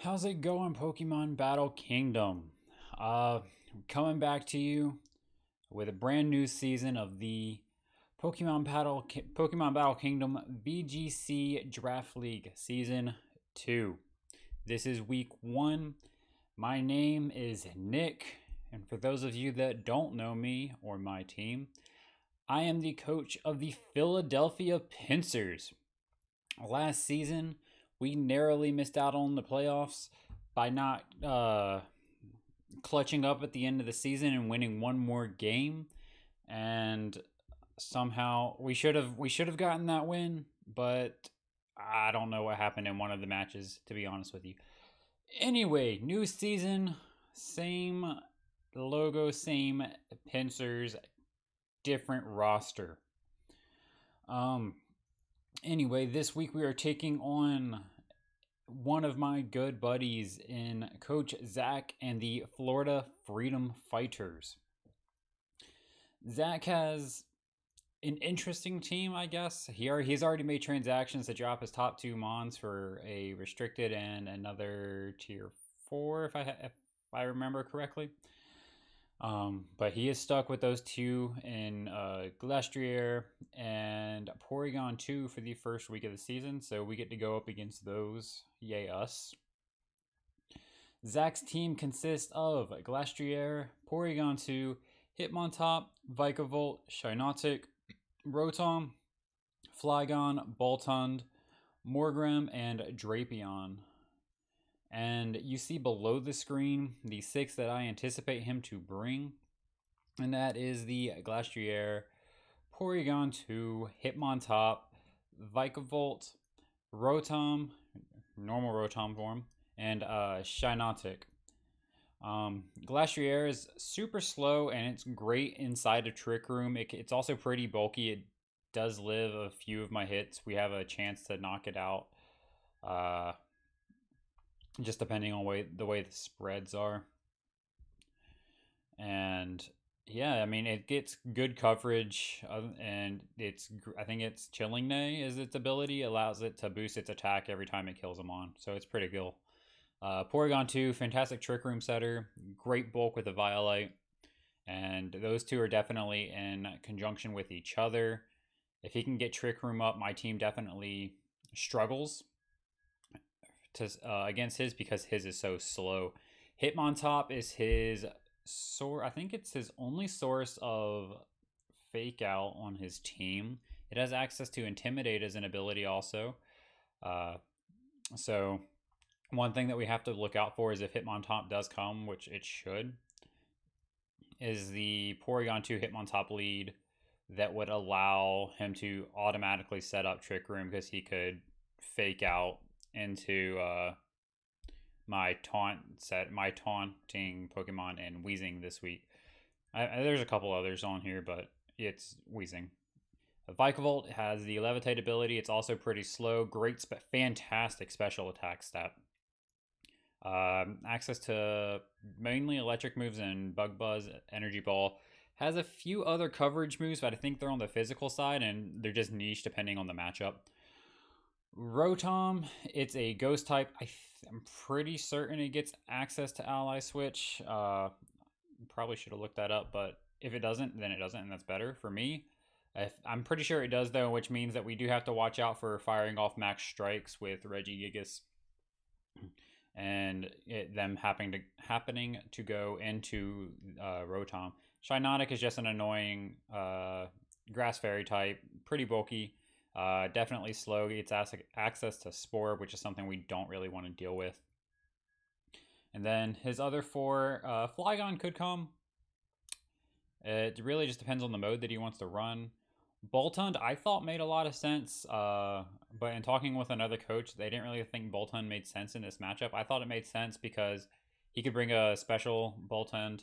How's it going, Pokemon Battle Kingdom? Uh, Coming back to you with a brand new season of the Pokemon Battle Kingdom VGC Draft League Season 2. This is week 1. My name is Nick, and for those of you that don't know me or my team, I am the coach of the Philadelphia Pincers. Last season, we narrowly missed out on the playoffs by not clutching up at the end of the season and winning one more game. And somehow we should have gotten that win, but I don't know what happened in one of the matches, to be honest with you. Anyway, new season, same logo, same pincers, different roster. Um, Anyway, this week we are taking on one of my good buddies in Coach Zach and the Florida Freedom Fighters. Zach has an interesting team, I guess. He's already made transactions to drop his top two Mons for a restricted and another tier 4, if I remember correctly. But he is stuck with those two in Glastrier and Porygon 2 for the first week of the season, so we get to go up against those. Yay, us. Zach's team consists of Glastrier, Porygon 2, Hitmontop, Vikavolt, Shiinotic, Rotom, Flygon, Boltund, Morgrem, and Drapion. And you see below the screen the 6 that I anticipate him to bring. And that is the Glastrier, Porygon 2, Hitmontop, Vikavolt, Rotom, normal Rotom form, and Shiinotic. Glastrier is super slow and it's great inside a Trick Room. It's also pretty bulky. It does live a few of my hits. We have a chance to knock it out. Just depending on the way the spreads are. And yeah, I mean, it gets good coverage, and I think it's Chilling Nay is its ability, allows it to boost its attack every time it kills them on, so it's pretty cool. Porygon 2, fantastic Trick Room setter, great bulk with the Violite, and those two are definitely in conjunction with each other. If he can get Trick Room up, my team definitely struggles against his because his is so slow. Hitmontop is his I think it's his only source of fake out on his team. It has access to Intimidate as an ability also. So one thing that we have to look out for is if Hitmontop does come, which it should, is the Porygon 2 Hitmontop lead that would allow him to automatically set up Trick Room because he could fake out into my taunting Pokemon and Weezing this week. There's a couple others on here, but it's Weezing. Vikavolt has the Levitate ability. It's also pretty slow. Fantastic special attack stat. Access to mainly electric moves and Bug Buzz, Energy Ball. Has a few other coverage moves, but I think they're on the physical side and they're just niche depending on the matchup. Rotom, it's a ghost type. I'm pretty certain it gets access to Ally Switch. Probably should have looked that up, but if it doesn't, then it doesn't, and that's better for me. I'm pretty sure it does, though, which means that we do have to watch out for firing off max strikes with Regigigas and them happening to go into Rotom. Shiinotic is just an annoying Grass Fairy type, pretty bulky. Definitely slow. It's access to Spore, which is something we don't really want to deal with. And then his other 4, Flygon could come. It really just depends on the mode that he wants to run. Boltund, I thought made a lot of sense, but in talking with another coach, they didn't really think Boltund made sense in this matchup. I thought it made sense because he could bring a special Boltund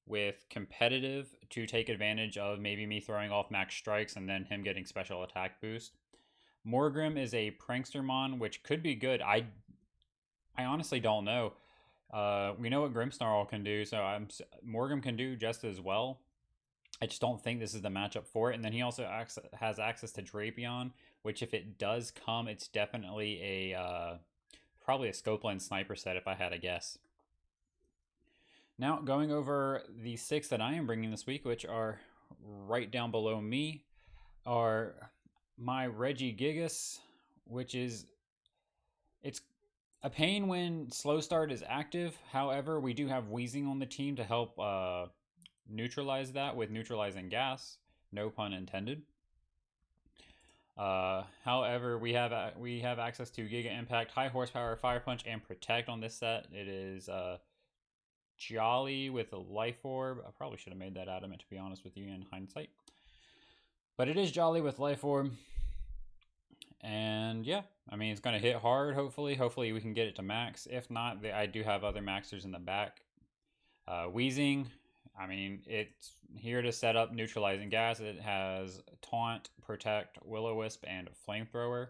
with competitive to take advantage of maybe me throwing off max strikes and then him getting special attack boost. Morgrem is a Prankstermon, which could be good. I honestly don't know. We know what Grimmsnarl can do, so Morgrem can do just as well. I just don't think this is the matchup for it. And then he also has access to Drapion, which if it does come, it's definitely a Probably a Scopeland sniper set if I had a guess. Now, going over the 6 that I am bringing this week, which are right down below me, are my Regigigas, which is, it's a pain when slow start is active. However, we do have Wheezing on the team to help neutralize that with neutralizing gas. No pun intended. However, we have access to Giga Impact, High Horsepower, Fire Punch, and Protect on this set. It is Jolly with a Life Orb. I probably should have made that Adamant, to be honest with you, in hindsight. But it is Jolly with Life Orb. And yeah, I mean, it's going to hit hard, hopefully. Hopefully we can get it to max. If not, I do have other maxers in the back. Wheezing, I mean, it's here to set up neutralizing gas. It has Taunt, Protect, Will-O-Wisp, and Flamethrower.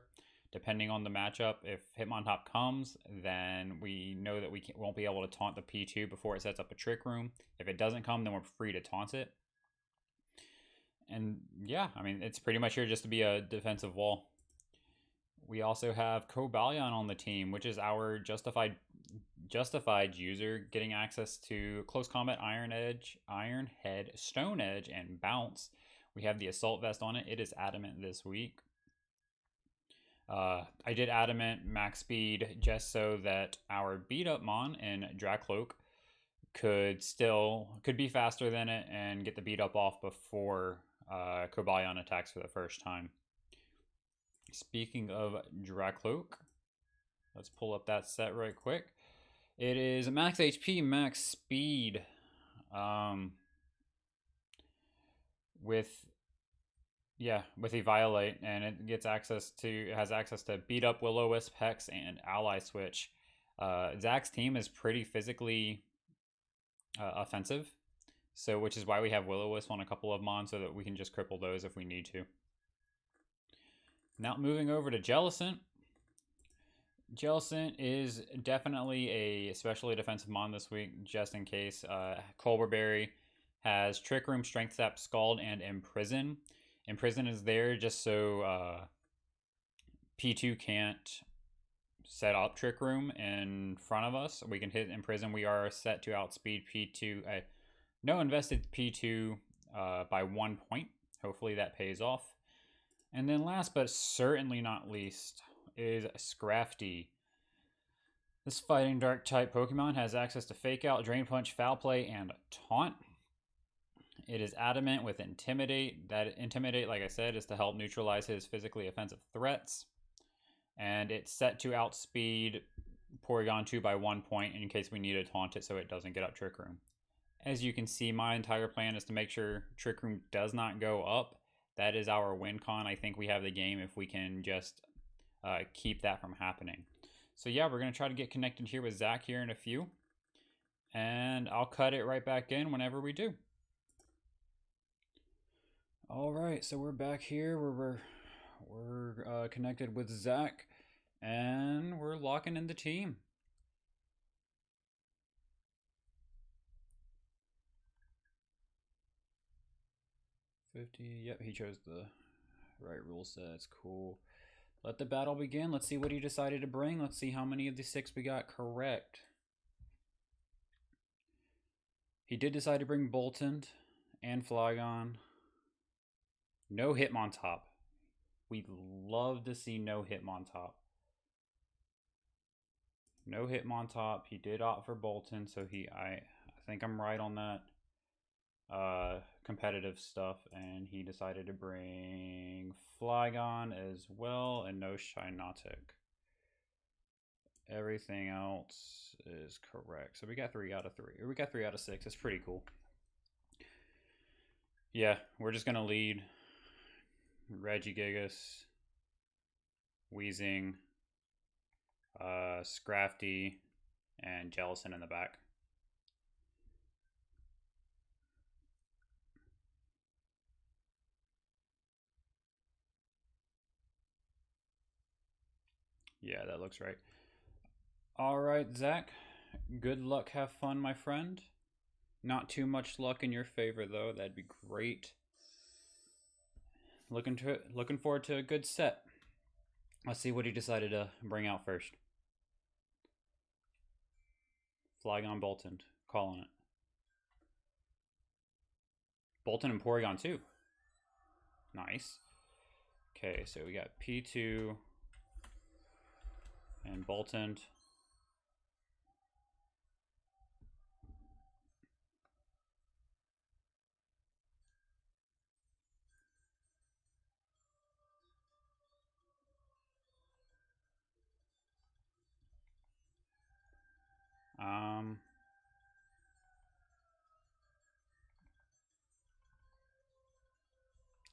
Depending on the matchup, if Hitmontop comes, then we know that we won't be able to taunt the P2 before it sets up a Trick Room. If it doesn't come, then we're free to taunt it. And yeah, I mean, it's pretty much here just to be a defensive wall. We also have Cobalion on the team, which is our justified user, getting access to Close Combat, Iron Head, Stone Edge, and Bounce. We have the Assault Vest on it. It is Adamant this week. I did Adamant max speed just so that our beat up Mon in Dracloak could be faster than it and get the beat up off before Cobalion attacks for the first time. Speaking of Dracloak, let's pull up that set right quick. It is max HP, max speed, with Eviolite, and it has access to beat up Will-O-Wisp, Hex, and Ally Switch. Zach's team is pretty physically offensive, so which is why we have Will-O-Wisp on a couple of Mons so that we can just cripple those if we need to. Now moving over to Jellicent. Jellicent is definitely a especially defensive Mon this week, just in case. Colberberry has Trick Room, Strength Sap, Scald, and Imprison. Imprison is there just so P2 can't set up Trick Room in front of us. We can hit Imprison. We are set to outspeed P2. No invested P2 by 1 point. Hopefully that pays off. And then last but certainly not least is Scrafty. This Fighting Dark type Pokemon has access to Fake Out, Drain Punch, Foul Play, and Taunt. It is Adamant with Intimidate. That Intimidate, like I said, is to help neutralize his physically offensive threats. And it's set to outspeed Porygon 2 by 1 point in case we need to taunt it so it doesn't get up Trick Room. As you can see, my entire plan is to make sure Trick Room does not go up. That is our win con. I think we have the game if we can just keep that from happening. So yeah, we're going to try to get connected here with Zach here in a few. And I'll cut it right back in whenever we do. All right, so we're back here where we're connected with Zach, and we're locking in the team. Yep, he chose the right rule set. That's cool. Let the battle begin. Let's see what he decided to bring. Let's see how many of the 6 we got correct. He did decide to bring Boltund and Flygon. No Hitmontop. We'd love to see no Hitmontop. No Hitmontop. He did opt for Boltund, so I think I'm right on that competitive stuff, and he decided to bring Flygon as well, and no Shiinotic. Everything else is correct. So we got 3 out of 3. Or we got 3 out of 6. It's pretty cool. Yeah, we're just gonna lead Regigigas, Wheezing, Scrafty, and Jellicent in the back. Yeah, that looks right. All right, Zach. Good luck. Have fun, my friend. Not too much luck in your favor, though. That'd be great. Looking forward to a good set. Let's see what he decided to bring out first. Flygon Bolton. Calling it. Bolton and Porygon too. Nice. Okay, so we got P2 and Bolton.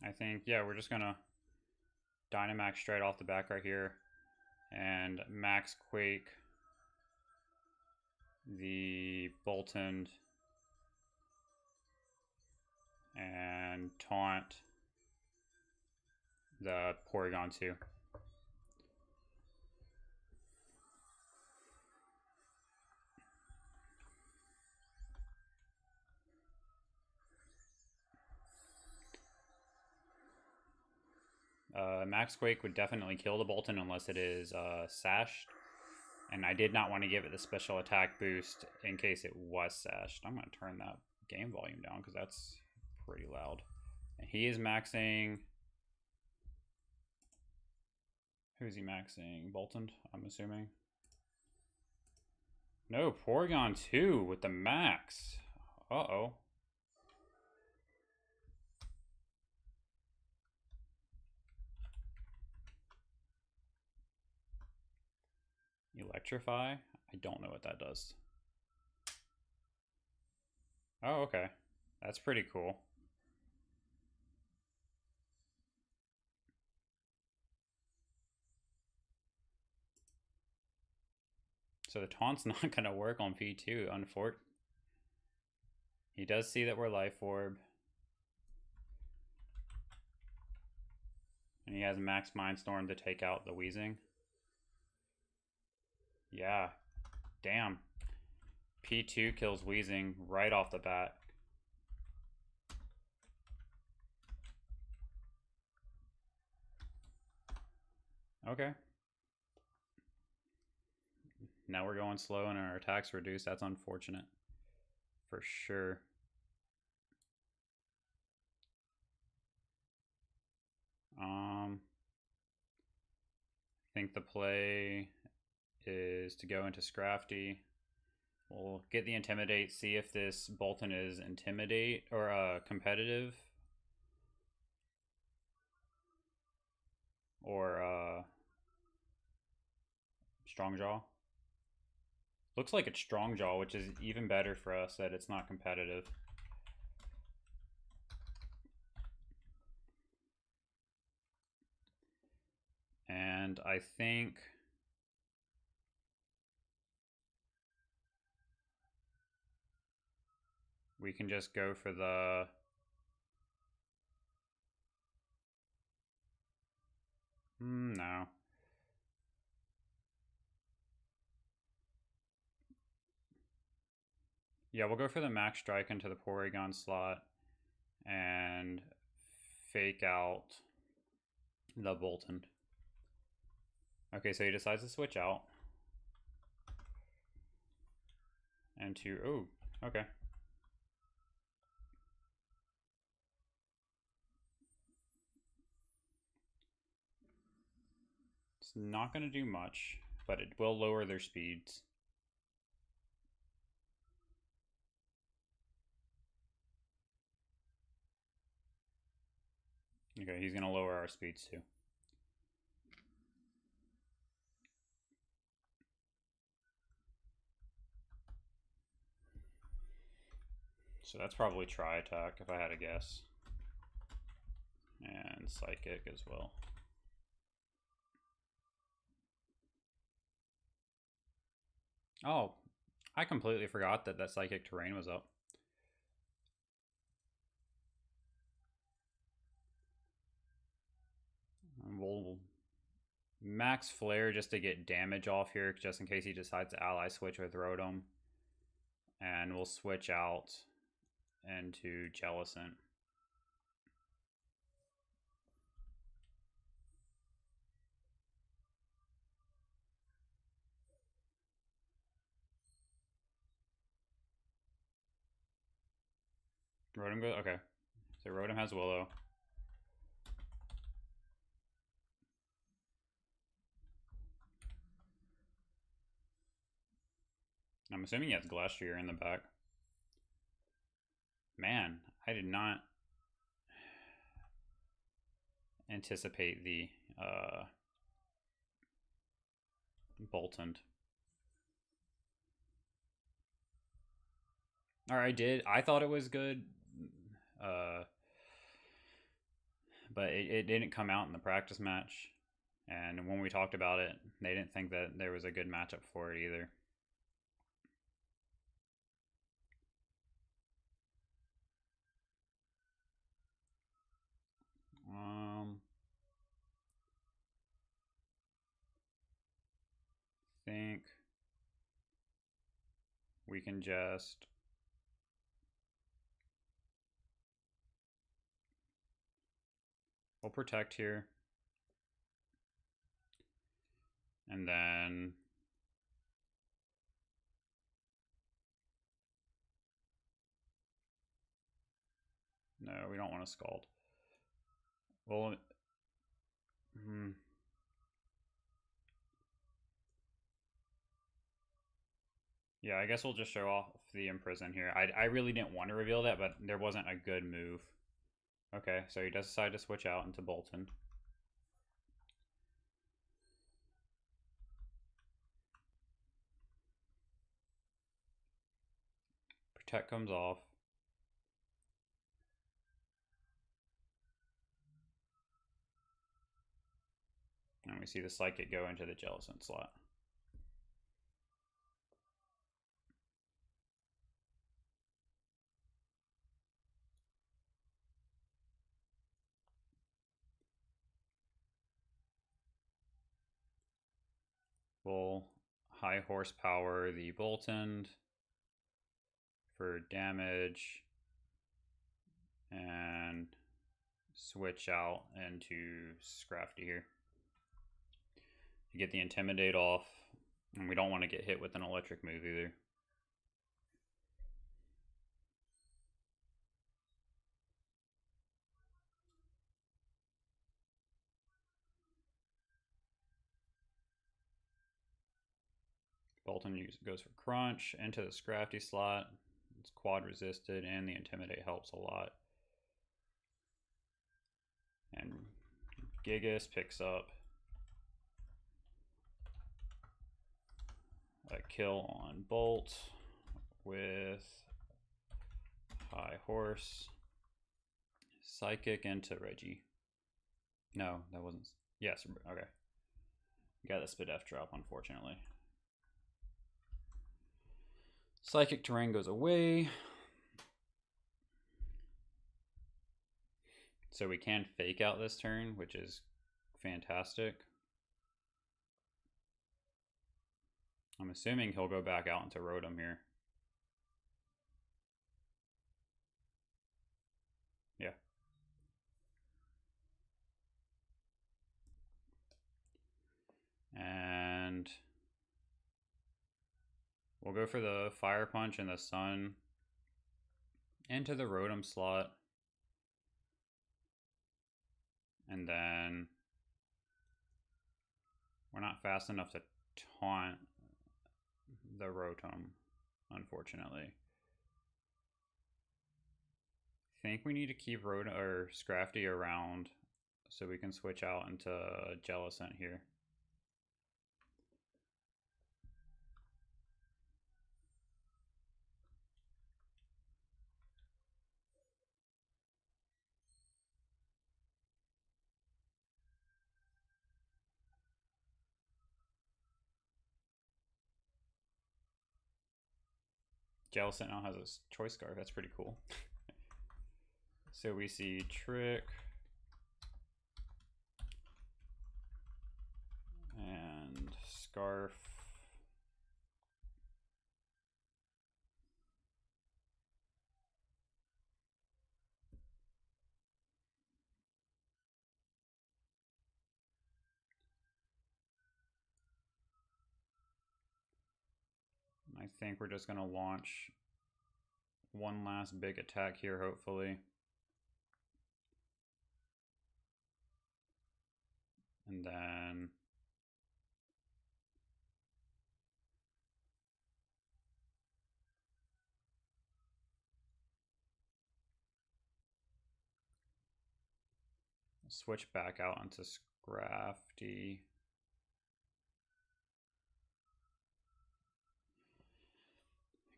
I think, yeah, we're just gonna Dynamax straight off the back right here and Max Quake the Bolton and Taunt the Porygon too. Max Quake would definitely kill the Bolton unless it is sashed. And I did not want to give it the special attack boost in case it was sashed. I'm going to turn that game volume down because that's pretty loud. And he is maxing... Who's he maxing? Bolton, I'm assuming. No, Porygon 2 with the max. Uh-oh. Electrify? I don't know what that does. Oh, okay. That's pretty cool. So the taunt's not going to work on V2, unfortunately. He does see that we're Life Orb. And he has Max Mindstorm to take out the Weezing. Yeah. Damn. P2 kills Weezing right off the bat. Okay. Now we're going slow and our attacks reduced. That's unfortunate. For sure. I think the play is to go into Scrafty. We'll get the Intimidate, see if this Bolton is Intimidate or competitive. Or Strong Jaw. Looks like it's Strong Jaw, which is even better for us that it's not competitive. And I think we can just go for the no. Yeah, we'll go for the Max Strike into the Porygon slot and fake out the Bolton. Okay, so he decides to switch out. And to, oh, okay. It's not going to do much, but it will lower their speeds. Okay, he's going to lower our speeds too. So that's probably Tri-Attack if I had to guess. And Psychic as well. Oh, I completely forgot that that Psychic Terrain was up. And we'll Max Flare just to get damage off here, just in case he decides to Ally Switch with Rotom. And we'll switch out into Jellicent. Rotom goes, okay. So Rotom has Willow. I'm assuming he has Glastrier in the back. Man, I did not anticipate the Boltund. Or I did. I thought it was good. But it didn't come out in the practice match. And when we talked about it, they didn't think that there was a good matchup for it either. Think we can just we'll protect here. And then no, we don't want to Scald. Well, yeah, I guess we'll just show off the Imprison here. I really didn't want to reveal that, but there wasn't a good move. Okay, so he does decide to switch out into Boltund. Protect comes off. And we see the Psychic go into the Jellicent slot. We'll high horsepower the Boltund for damage and switch out into Scrafty here to get the Intimidate off. And we don't want to get hit with an electric move either. Boltund goes for Crunch into the Scrafty slot. It's quad resisted and the Intimidate helps a lot. And Gigas picks up a kill on Bolt with High Horse. Psychic into Reggie. No, that wasn't. Yes, okay. Got the Spidef drop, unfortunately. Psychic Terrain goes away. So we can fake out this turn, which is fantastic. I'm assuming he'll go back out into Rotom here. Yeah. And we'll go for the Fire Punch and the Sun into the Rotom slot. And then we're not fast enough to taunt the Rotom, unfortunately. I think we need to keep Rotom or Scrafty around so we can switch out into Jellicent here. Jellicent now has a Choice Scarf. That's pretty cool. So we see Trick and Scarf. I think we're just going to launch one last big attack here, hopefully. And then switch back out onto Scrafty.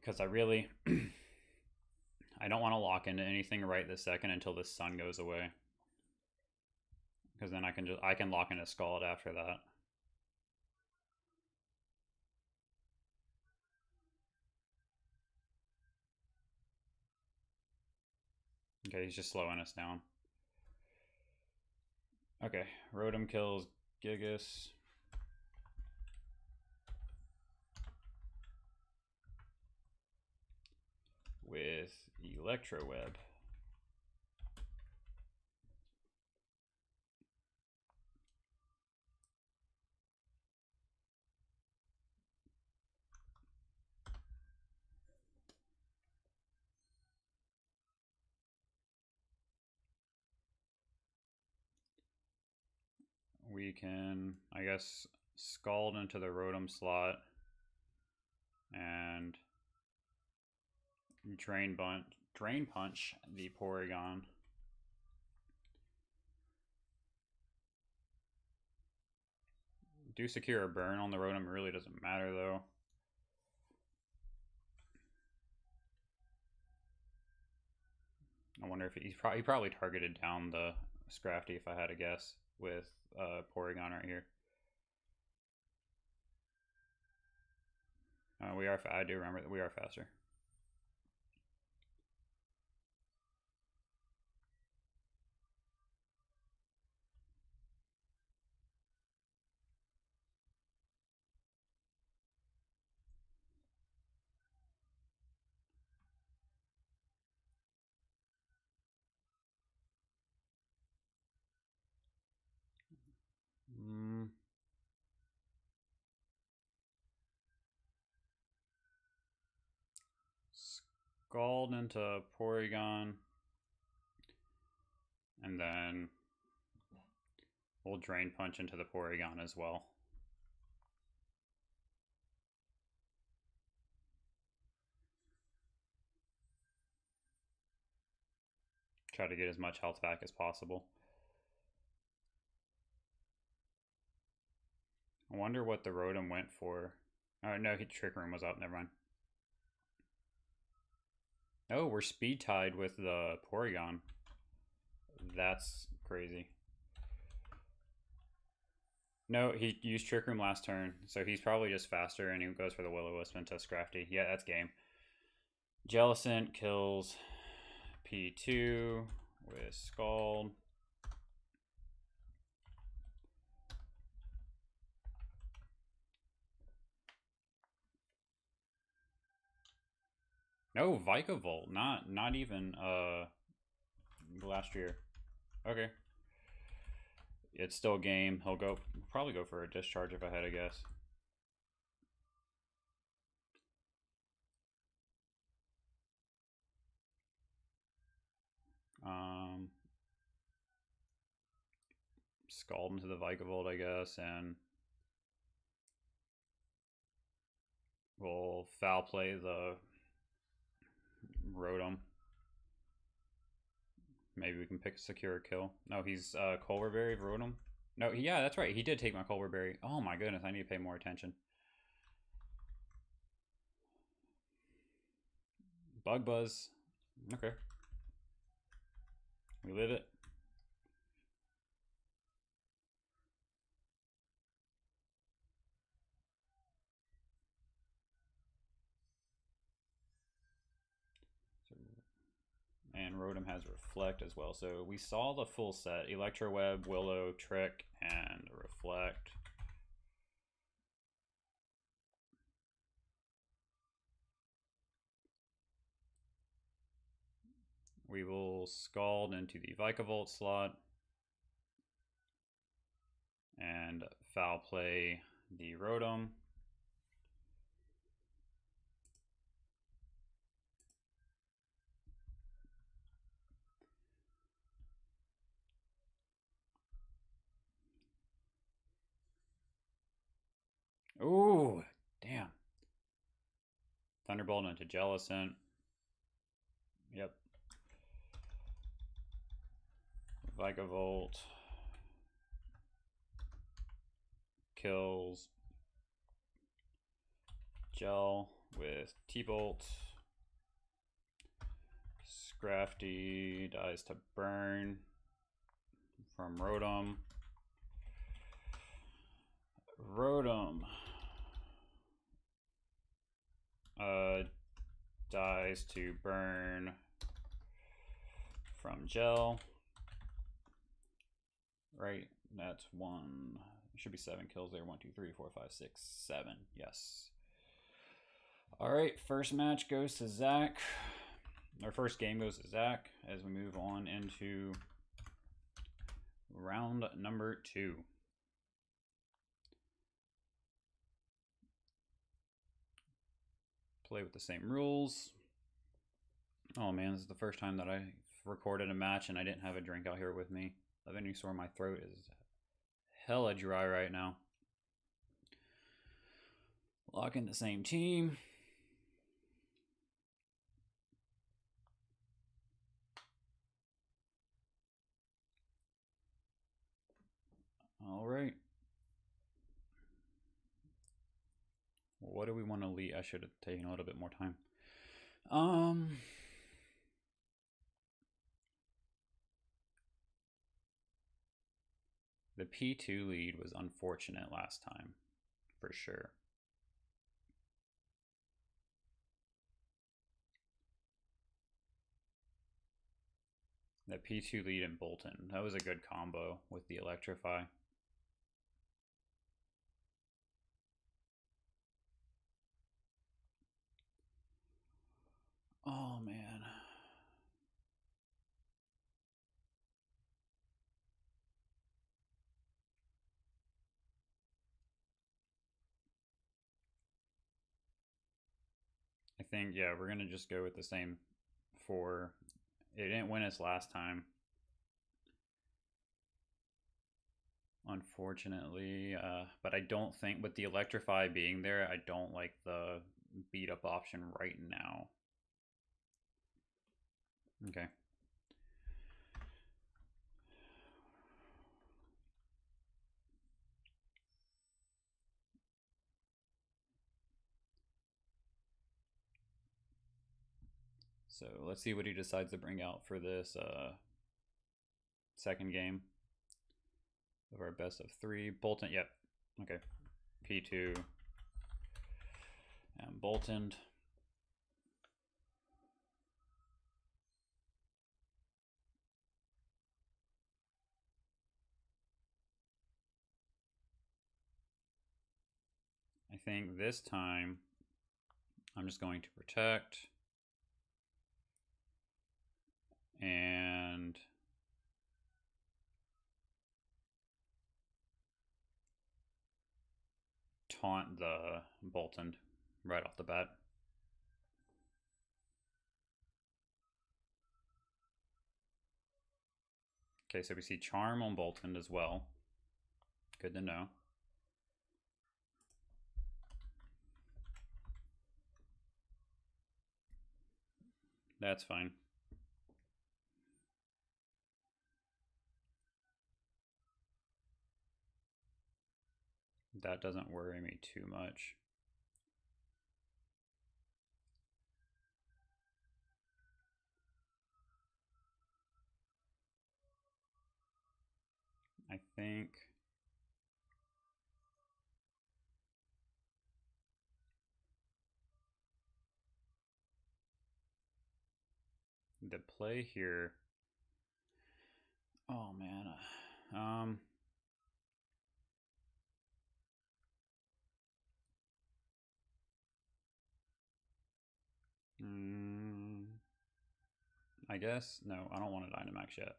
Because I really I don't want to lock into anything right this second until the sun goes away. Because then I can lock into Scald after that. Okay, he's just slowing us down. Okay, Rotom kills Gigas. With Electro Web. We can, I guess, Scald into the Rotom slot and Drain Punch the Porygon. Do secure a burn on the Rotom, really doesn't matter though. I wonder if he probably targeted down the Scrafty if I had to guess with Porygon right here. I do remember that we are faster. Scald into Porygon. And then we'll Drain Punch into the Porygon as well. Try to get as much health back as possible. I wonder what the Rotom went for. Oh, no, Trick Room was up. Never mind. Oh, we're speed tied with the Porygon. That's crazy. No, he used Trick Room last turn, so he's probably just faster, and he goes for the Will-O-Wisp into Scrafty. Yeah, that's game. Jellicent kills P2 with Scald. No, Vikavolt, not even last year. Okay. It's still game. He'll probably go for a discharge if I had to guess. Scald into the Vikavolt, I guess, and we'll foul play the Rotom. Maybe we can pick secure a kill. No, he's Culver Berry Rotom. No, yeah, that's right. He did take my Culver Berry. Oh my goodness, I need to pay more attention. Bug Buzz. Okay. We live it. And Rotom has Reflect as well. So we saw the full set. Electro Web, Willow, Trick, and Reflect. We will Scald into the Vikavolt slot. And foul play the Rotom. Ooh, damn. Thunderbolt into Jellicent. Yep. Vigavolt. Kills. Gel with T-Bolt. Scrafty dies to burn from Rotom. Dies to burn from Gel. Right, that's one. It should be 7 kills there. 1, 2, 3, 4, 5, 6, 7. Yes. All right, first match goes to Zach. Our first game goes to Zach as we move on into round number 2. Play with the same rules. Oh man, this is the first time that I recorded a match and I didn't have a drink out here with me. The Venusaur, my throat is hella dry right now. Lock in the same team. All right. What do we want to lead? I should have taken a little bit more time. The P2 lead was unfortunate last time, for sure. The P2 lead in Bolton. That was a good combo with the Electrify. Oh man. I think, yeah, we're going to just go with the same 4. It didn't win us last time, unfortunately. But I don't think, with the Electrify being there, I don't like the beat up option right now. Okay. So let's see what he decides to bring out for this second game of our best of 3. Bolton, yep. Okay. P2 and Bolton. I think this time I'm just going to protect and taunt the Bolton right off the bat. Okay, so we see Charm on Bolton as well. Good to know. That's fine. That doesn't worry me too much. I think the play here. Oh man. I guess no. I don't want a Dynamax yet.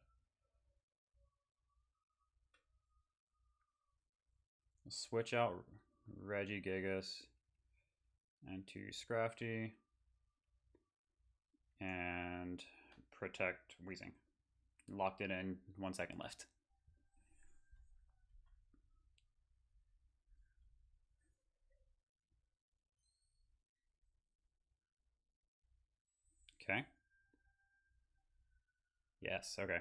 Switch out Regigigas into Scrafty and protect Weezing. Locked it in. 1 second left. Okay. Yes, okay.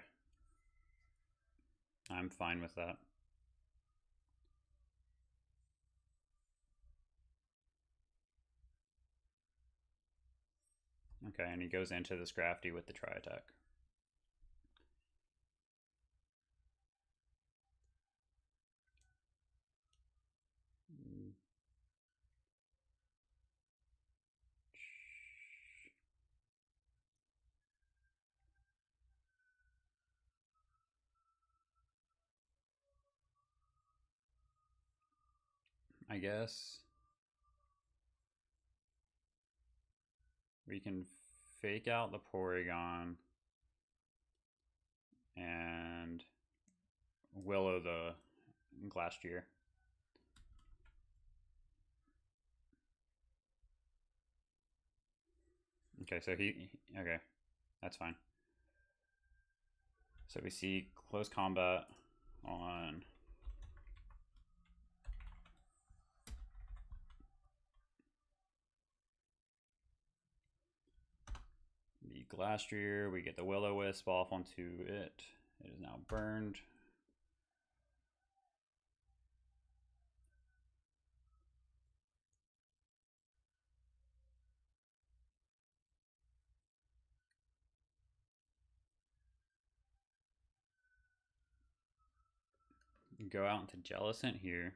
I'm fine with that. Okay, and he goes into this crafty with the tri attack. I guess we can fake out the Porygon and Willow the Glastrier. Okay, so okay, that's fine. So we see close combat on the Glastrier. We get the Will-O-Wisp off onto it. It is now burned. Go out into Jellicent here.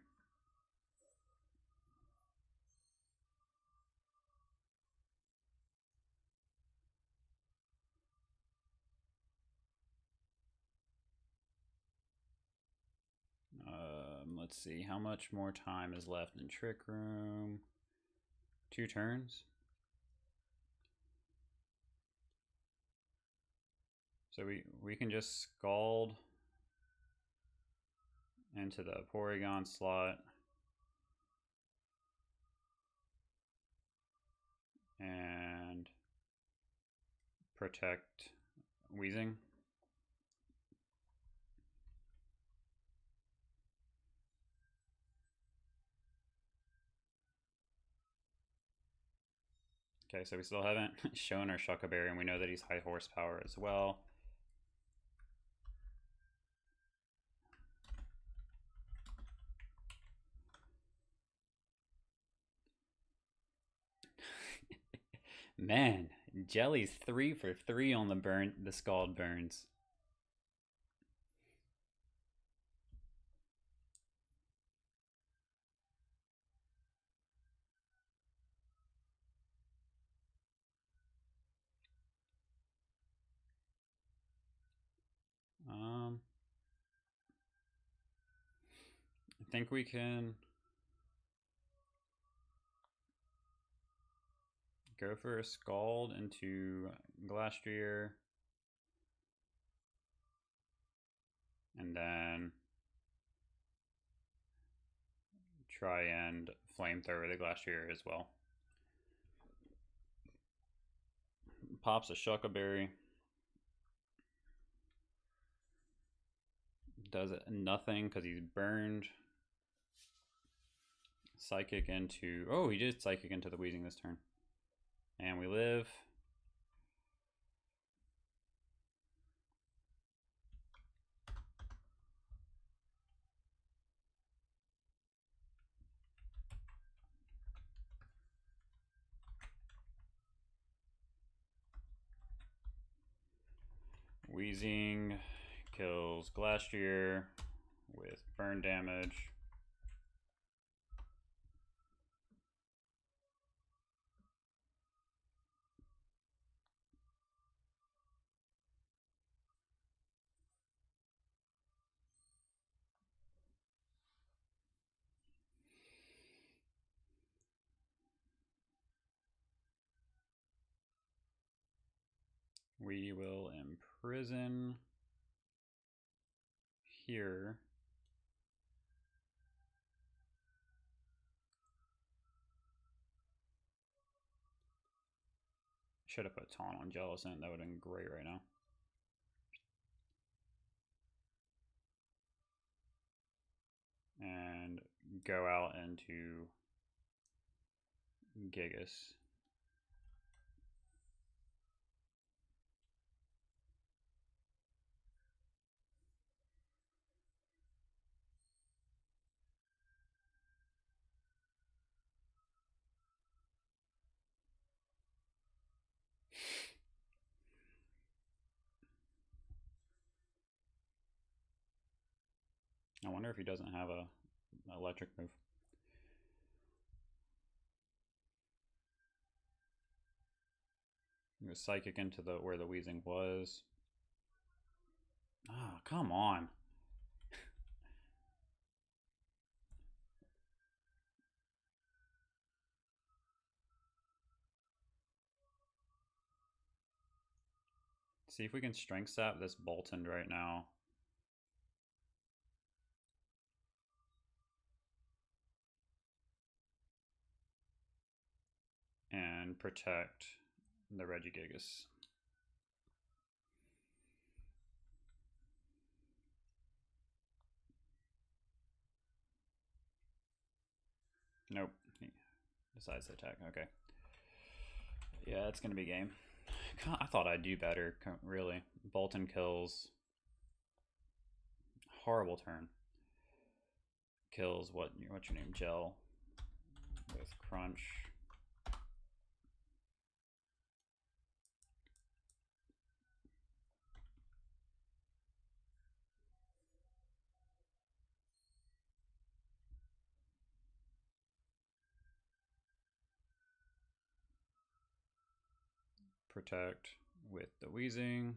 Let's see, how much more time is left in Trick Room? 2 turns. So we can just Scald into the Porygon slot. And protect Wheezing. Okay, so we still haven't shown our Shuckle Berry, and we know that he's high horsepower as well. Man, Jelly's 3 for 3 on the Scald burns. I think we can go for a Scald into Glastrier. And then try and Flamethrower the Glastrier as well. Pops a Shuckle Berry. Does it nothing because he's burned. Psychic into... Oh, he did Psychic into the Wheezing this turn. And we live. Wheezing kills Glastrier with burn damage. We will imprison here. Should have put Taunt on Jellicent. That would have been great right now. And go out into Gigas. I wonder if he doesn't have a electric move. He was psychic into the where the wheezing was. Oh, come on. See if we can strength sap this Bolton right now. And protect the Regigigas. Nope. He decides to attack. Okay. Yeah, it's going to be game. I thought I'd do better, really. Bolton kills. Horrible turn. Kills what's your name? Gel. With Crunch. Protect with the wheezing.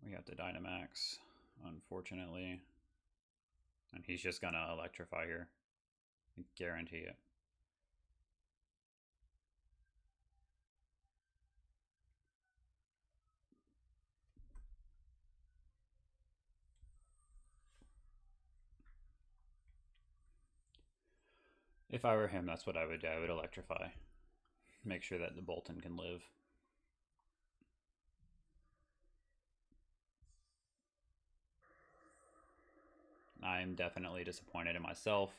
We got the Dynamax, unfortunately. And he's just gonna electrify here. I guarantee it. If I were him, that's what I would do. I would electrify. Make sure that the Bolton can live. I'm definitely disappointed in myself.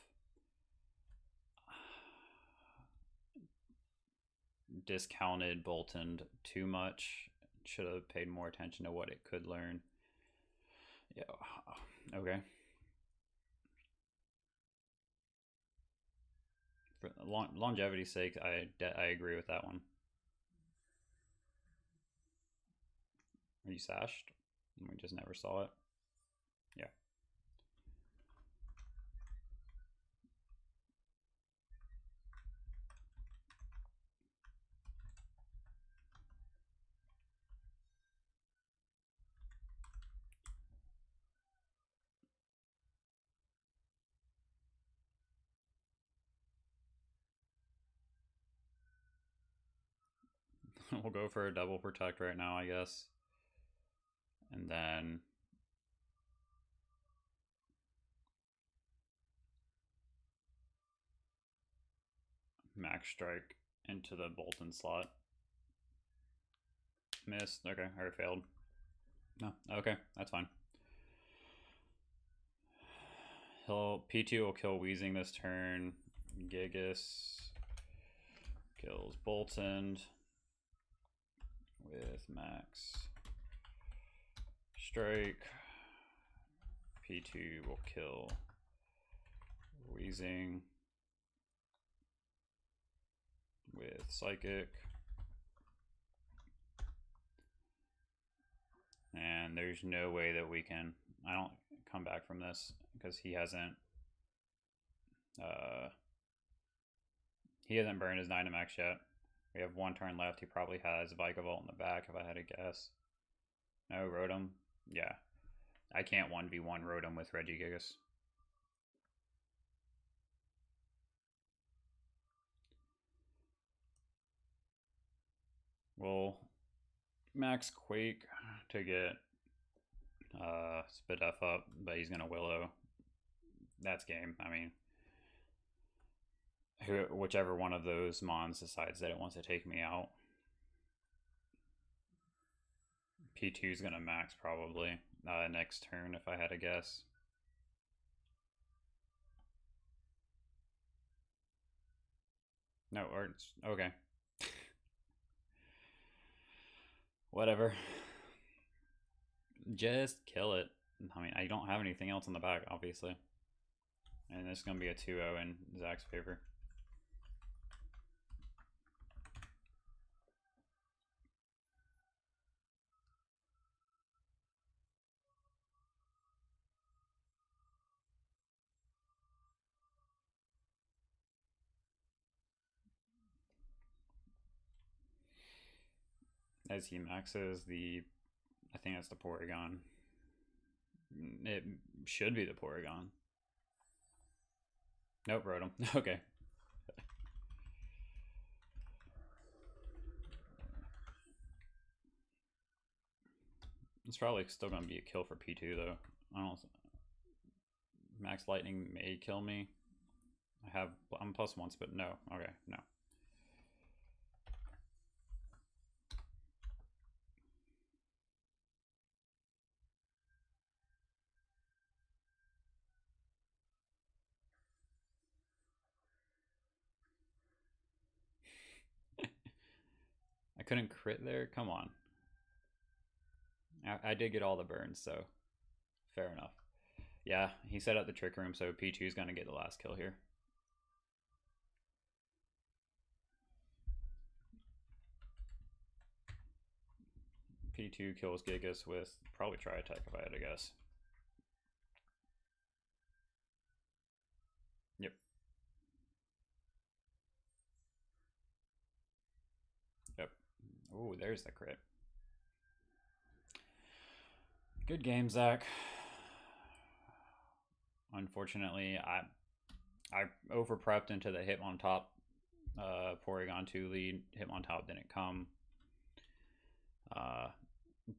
Discounted Bolton too much. Should have paid more attention to what it could learn. Yeah. Okay. For longevity's sake, I agree with that one. Are you sashed? We just never saw it. Yeah. We'll go for a double protect right now, I guess. And then max strike into the Bolton slot. Missed. Okay, or failed. No, okay, that's fine. P2 will kill Wheezing this turn. Gigas kills Bolton with max strike. P2 will kill Wheezing with psychic. And there's no way that we can, I don't come back from this because he hasn't burned his Dynamax yet. We have one turn left. He probably has Vikavolt in the back if I had to guess. No, Rotom? Yeah. I can't 1v1 Rotom with Regigigas. We'll max Quake to get Spadef up, but he's going to Willow. That's game. I mean, whichever one of those Mons decides that it wants to take me out. P2 is going to max probably next turn if I had to guess. No, or it's okay. Whatever. Just kill it. I mean, I don't have anything else in the back, obviously. And this is going to be a 2-0 in Zach's favor. as he maxes the, I think that's the Porygon. It should be the Porygon. Nope, Rotom. Okay. It's probably still going to be a kill for P2 though. I don't. Max Lightning may kill me. I'm plus once, but no. Okay, no. I couldn't crit there? Come on. I did get all the burns, so fair enough. Yeah, he set up the Trick Room, so P2 is going to get the last kill here. P2 kills Gigas with probably Tri Attack if I had to guess. Yep. Yep. Ooh, there's the crit. Good game, Zach. Unfortunately, I over prepped into the Hitmontop Porygon 2 lead. Hitmontop didn't come.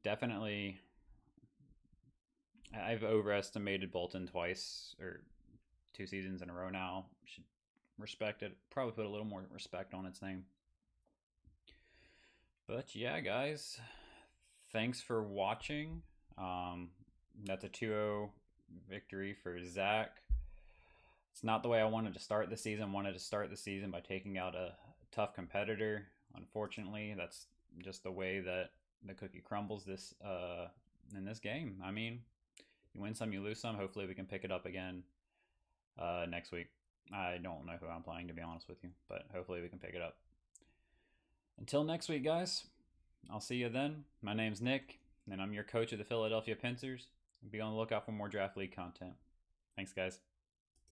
Definitely, I've overestimated Bolton twice, or 2 seasons in a row now. Should respect it. Probably put a little more respect on its name. But yeah, guys, thanks for watching. That's a 2-0 victory for Zach. It's not the way I wanted to start the season. I wanted to start the season by taking out a tough competitor. Unfortunately, that's just the way that the cookie crumbles this in this game. I mean, you win some, you lose some. Hopefully we can pick it up again next week. I don't know who I'm playing, to be honest with you, but hopefully we can pick it up. Until next week, guys, I'll see you then. My name's Nick, and I'm your coach of the Philadelphia Pincers. Be on the lookout for more Draft League content. Thanks, guys.